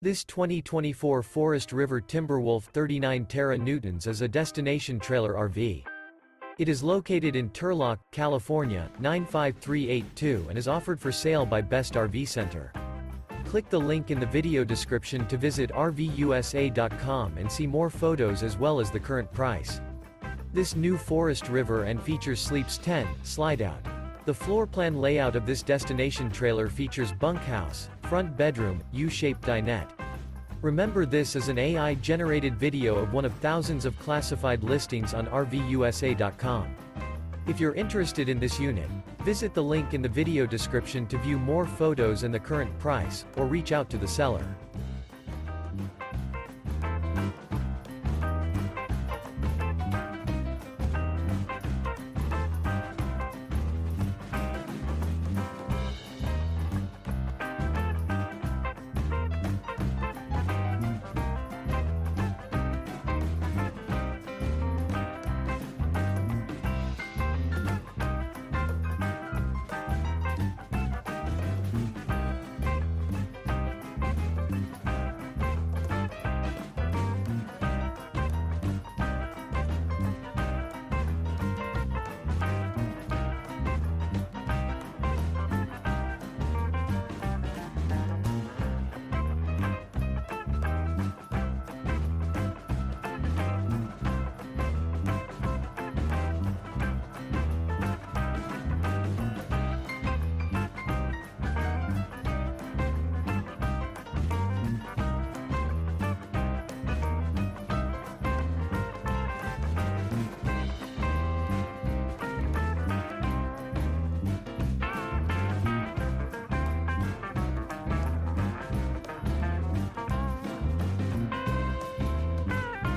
This 2024 Forest River Timberwolf 39 Newtons is a destination trailer RV. It is located in Turlock, California, 95382 and is offered for sale by Best RV Center. Click the link in the video description to visit RVUSA.com and see more photos as well as the current price. This new Forest River and features Sleeps 10, Slideout. The floor plan layout of this destination trailer features bunkhouse, front bedroom, U-shaped dinette. Remember, this is an AI-generated video of one of thousands of classified listings on RVUSA.com. If you're interested in this unit, visit the link in the video description to view more photos and the current price, or reach out to the seller.